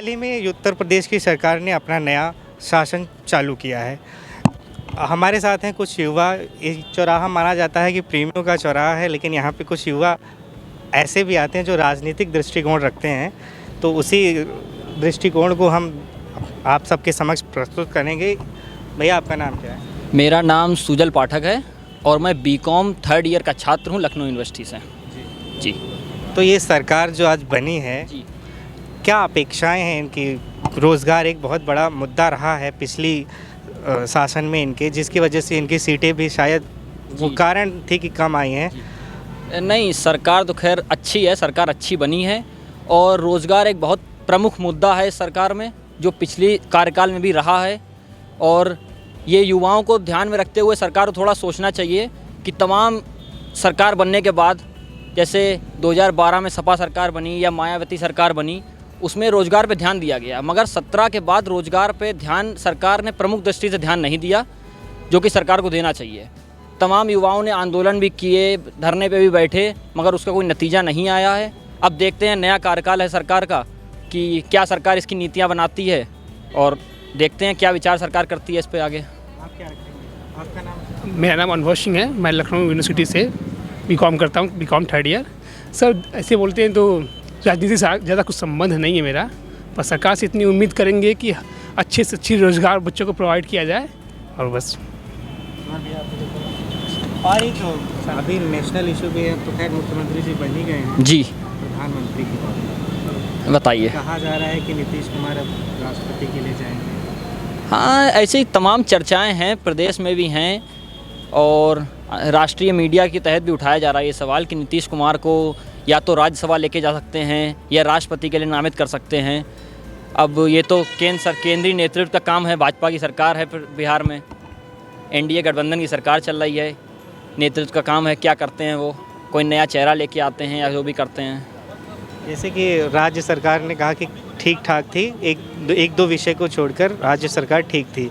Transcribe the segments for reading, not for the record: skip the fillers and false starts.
हाल ही में उत्तर प्रदेश की सरकार ने अपना नया शासन चालू किया है। हमारे साथ हैं कुछ युवा। ये चौराहा माना जाता है कि प्रेमियों का चौराहा है, लेकिन यहाँ पे कुछ युवा ऐसे भी आते हैं जो राजनीतिक दृष्टिकोण रखते हैं। तो उसी दृष्टिकोण को हम आप सबके समक्ष प्रस्तुत करेंगे। भैया, आपका नाम क्या है? मेरा नाम सुजल पाठक है और मैं बीकॉम थर्ड ईयर का छात्र हूँ लखनऊ यूनिवर्सिटी से। जी। तो ये सरकार जो आज बनी है, जी। क्या अपेक्षाएं हैं इनकी? रोज़गार एक बहुत बड़ा मुद्दा रहा है पिछली शासन में इनके, जिसकी वजह से इनकी सीटें भी शायद वो कारण थी कि कम आई हैं। नहीं, सरकार तो खैर अच्छी है, सरकार अच्छी बनी है और रोज़गार एक बहुत प्रमुख मुद्दा है इस सरकार में, जो पिछली कार्यकाल में भी रहा है। और ये युवाओं को ध्यान में रखते हुए सरकार को थोड़ा सोचना चाहिए कि तमाम सरकार बनने के बाद, जैसे 2012 में सपा सरकार बनी या मायावती सरकार बनी, उसमें रोज़गार पे ध्यान दिया गया, मगर 17 के बाद रोज़गार पे ध्यान सरकार ने प्रमुख दृष्टि से ध्यान नहीं दिया, जो कि सरकार को देना चाहिए। तमाम युवाओं ने आंदोलन भी किए, धरने पे भी बैठे, मगर उसका कोई नतीजा नहीं आया है। अब देखते हैं, नया कार्यकाल है सरकार का, कि क्या सरकार इसकी नीतियाँ बनाती है और देखते हैं क्या विचार सरकार करती है इस पर आगे। आप क्या रखेंगे? आपका नाम? मेरा नाम अनुभव सिंह है। मैं लखनऊ यूनिवर्सिटी से बीकॉम करता हूँ, बीकॉम थर्ड ईयर। सर, ऐसे बोलते हैं तो राजनीति से ज़्यादा कुछ संबंध नहीं है मेरा, पर सरकार से इतनी उम्मीद करेंगे कि अच्छे से अच्छी रोज़गार बच्चों को प्रोवाइड किया जाए, और बस। और एक अभी नेशनल इशू भी है, तो खैर मुख्यमंत्री जी बन ही गए हैं। जी, प्रधानमंत्री की बात बताइए। कहा जा रहा है कि नीतीश कुमार अब राष्ट्रपति के लिए जाएंगे। हाँ, ऐसे ही तमाम चर्चाएं हैं, प्रदेश में भी हैं और राष्ट्रीय मीडिया के तहत भी उठाया जा रहा है ये सवाल कि नीतीश कुमार को या तो राज्यसभा लेके जा सकते हैं या राष्ट्रपति के लिए नामित कर सकते हैं। अब ये तो केंद्रीय नेतृत्व का काम है, भाजपा की सरकार है फिर बिहार में, एनडीए गठबंधन की सरकार चल रही है, नेतृत्व का काम है, क्या करते हैं वो, कोई नया चेहरा लेके आते हैं या जो भी करते हैं। जैसे कि राज्य सरकार ने कहा कि ठीक ठाक थी, एक दो विषय को छोड़कर राज्य सरकार ठीक थी।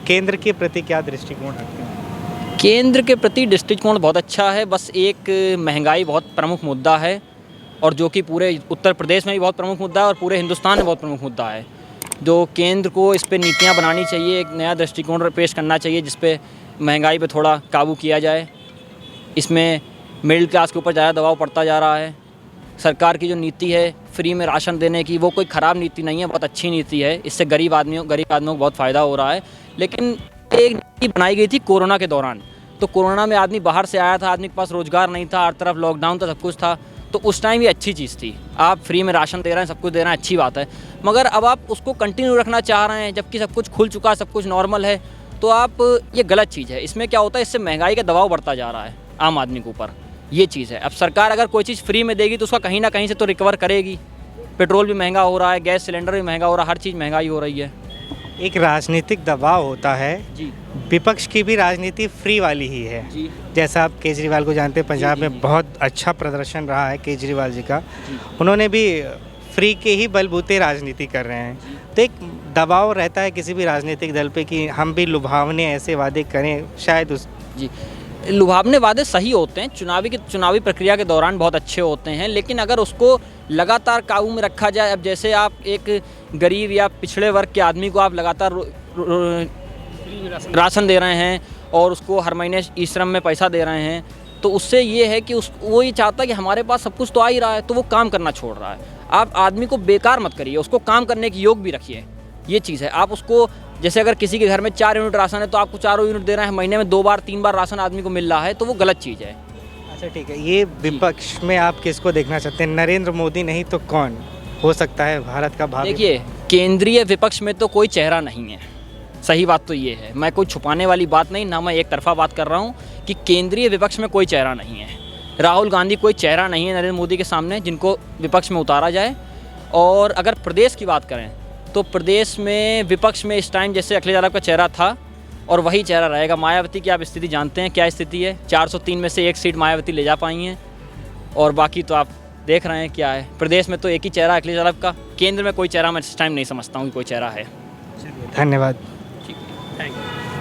केंद्र के प्रति क्या दृष्टिकोण रखते हैं? केंद्र के प्रति दृष्टिकोण बहुत अच्छा है, बस एक महंगाई बहुत प्रमुख मुद्दा है, और जो कि पूरे उत्तर प्रदेश में भी बहुत प्रमुख मुद्दा है और पूरे हिंदुस्तान में बहुत प्रमुख मुद्दा है। जो केंद्र को इस पे नीतियाँ बनानी चाहिए, एक नया दृष्टिकोण पेश करना चाहिए जिस पे महंगाई पे थोड़ा काबू किया जाए। इसमें मिडिल क्लास के ऊपर ज़्यादा दबाव पड़ता जा रहा है। सरकार की जो नीति है फ्री में राशन देने की, वो कोई ख़राब नीति नहीं है, बहुत अच्छी नीति है। इससे गरीब आदमियों को बहुत फ़ायदा हो रहा है। लेकिन एक नीति बनाई गई थी कोरोना के दौरान, तो कोरोना में आदमी बाहर से आया था, आदमी के पास रोज़गार नहीं था, हर तरफ लॉकडाउन था, सब कुछ था, तो उस टाइम ये अच्छी चीज़ थी। आप फ्री में राशन दे रहे हैं, सब कुछ दे रहे हैं, अच्छी बात है। मगर अब आप उसको कंटिन्यू रखना चाह रहे हैं, जबकि सब कुछ खुल चुका है, सब कुछ नॉर्मल है, तो आप ये गलत चीज़ है। इसमें क्या होता है, इससे महंगाई का दबाव बढ़ता जा रहा है आम आदमी के ऊपर, ये चीज़ है। अब सरकार अगर कोई चीज़ फ्री में देगी तो उसका कहीं ना कहीं से तो रिकवर करेगी। पेट्रोल भी महंगा हो रहा है, गैस सिलेंडर भी महंगा हो रहा है, हर चीज़ महंगाई हो रही है। एक राजनीतिक दबाव होता है जी। विपक्ष की भी राजनीति फ्री वाली ही है। जी। जैसा आप केजरीवाल को जानते हैं, पंजाब जी। में बहुत अच्छा प्रदर्शन रहा है केजरीवाल जी का। उन्होंने भी फ्री के ही बलबूते राजनीति कर रहे हैं, तो एक दबाव रहता है किसी भी राजनीतिक दल पे कि हम भी लुभावने ऐसे वादे करें, शायद उस जी, लुभावने वादे सही होते हैं, चुनावी प्रक्रिया के दौरान बहुत अच्छे होते हैं, लेकिन अगर उसको लगातार काबू में रखा जाए, अब जैसे आप एक गरीब या पिछड़े वर्ग के आदमी को आप लगातार राशन दे रहे हैं और उसको हर महीने ई श्रम में पैसा दे रहे हैं, तो उससे ये है कि वो ये चाहता है कि हमारे पास सब कुछ तो आ ही रहा है, तो वो काम करना छोड़ रहा है। आप आदमी को बेकार मत करिए, उसको काम करने के योग भी रखिए, ये चीज़ है। आप उसको, जैसे अगर किसी के घर में 4 यूनिट राशन है तो आपको 4 यूनिट दे रहे हैं, महीने में 2 बार 3 बार राशन आदमी को मिल रहा है, तो वो गलत चीज़ है। अच्छा, ठीक है। ये विपक्ष में आप किसको देखना चाहते हैं? नरेंद्र मोदी नहीं तो कौन हो सकता है भारत का भावी? देखिए, केंद्रीय विपक्ष में तो कोई चेहरा नहीं है, सही बात तो ये है। मैं कोई छुपाने वाली बात नहीं, ना मैं एक तरफा बात कर रहा हूँ कि केंद्रीय विपक्ष में कोई चेहरा नहीं है। राहुल गांधी कोई चेहरा नहीं है नरेंद्र मोदी के सामने जिनको विपक्ष में उतारा जाए। और अगर प्रदेश की बात करें तो प्रदेश में विपक्ष में इस टाइम जैसे अखिलेश यादव का चेहरा था और वही चेहरा रहेगा। मायावती की आप स्थिति जानते हैं, क्या स्थिति है। 403 में से 1 सीट मायावती ले जा पाई हैं, और बाकी तो आप देख रहे हैं क्या है। प्रदेश में तो एक ही चेहरा अखिलेश यादव का, केंद्र में कोई चेहरा मैं इस टाइम नहीं समझता हूँ कि कोई चेहरा है। धन्यवाद। Thank you.